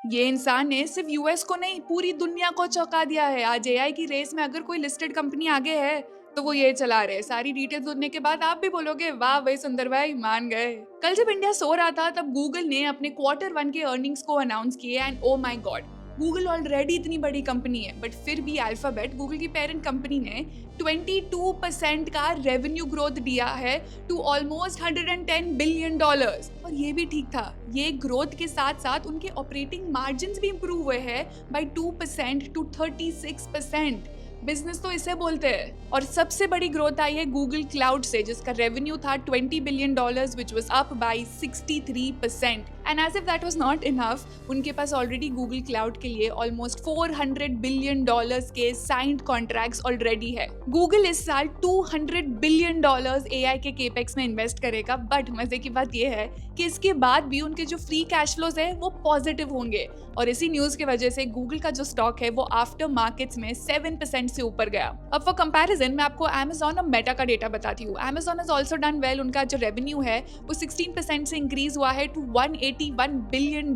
ये इंसान ने सिर्फ यूएस को नहीं पूरी दुनिया को चौंका दिया है। आज एआई की रेस में अगर कोई लिस्टेड कंपनी आगे है तो वो ये चला रहे। सारी डिटेल्स सुनने के बाद आप भी बोलोगे वाह भाई सुंदर भाई मान गए। कल जब इंडिया सो रहा था तब गूगल ने अपने Q1 के अर्निंग्स को अनाउंस किए and oh my God, Google already इतनी बड़ी कंपनी है बट फिर भी अल्फाबेट गूगल की पेरेंट कंपनी ने 22% का रेवेन्यू ग्रोथ दिया है टू ऑलमोस्ट $110 बिलियन। और ये भी ठीक था, ये ग्रोथ के साथ साथ उनके ऑपरेटिंग मार्जिन्स भी इंप्रूव हुए हैं बाय 2% टू 36%। बिजनेस तो इसे बोलते हैं। और सबसे बड़ी ग्रोथ आई है गूगल क्लाउड से जिसका रेवेन्यू था $20 billion which was up by 63%। And as if that was not enough, उनके पास ऑलरेडी गूगल क्लाउड के लिए ऑलमोस्ट $400 बिलियन के साइंड कॉन्ट्रैक्ट्स ऑलरेडी है। गूगल इस साल $200 बिलियन एआई के केपेक्स में इन्वेस्ट करेगा। बट मजे की बात यह है कि इसके बाद भी उनके जो फ्री कैश फ्लोज है वो पॉजिटिव होंगे। और इसी न्यूज की वजह से गूगल का जो स्टॉक है वो आफ्टर मार्केट्स में 7% से ऊपर गया। अब फॉर कंपैरिजन मैं आपको Amazon और मेटा का डेटा बताती हूँ। Amazon has also done well। उनका जो रेवेन्यू है वो 16% से इंक्रीज हुआ है टू $181 बिलियन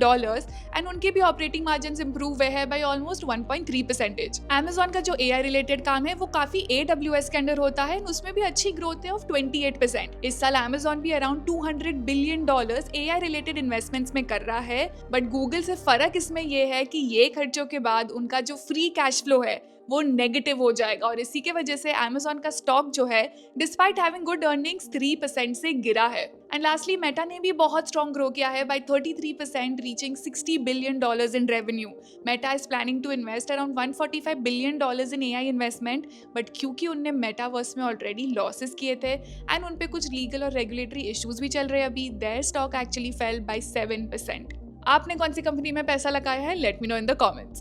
एंड उनके भी ऑपरेटिंग मार्जिन्स इंप्रूव हुए हैं बाय ऑलमोस्ट 1.3%। Amazon का जो AI रिलेटेड काम है वो काफी AWS के अंडर होता है, उसमें भी अच्छी ग्रोथ है ऑफ 28%। इस साल Amazon भी around $200 billion AI related investments में कर रहा है। बट गूगल से फर्क इसमें यह है कि ये खर्चों के बाद उनका जो फ्री कैश फ्लो है वो नेगेटिव हो जाएगा और इसी के वजह से Amazon का स्टॉक जो है डिस्पाइट हैविंग गुड अर्निंग्स 3% से गिरा है। एंड लास्टली मेटा ने भी बहुत स्ट्रॉन्ग ग्रो किया है by 33% reaching $60 billion in revenue. Meta is planning to invest around $145 billion in AI investment. But क्योंकि उनने मेटावर्स में ऑलरेडी लॉसेस किए थे एंड उन पे कुछ लीगल और रेगुलेटरी इश्यूज भी चल रहे हैं अभी, their stock actually fell by 7%। आपने कौन सी कंपनी में पैसा लगाया है? Let me know in the comments.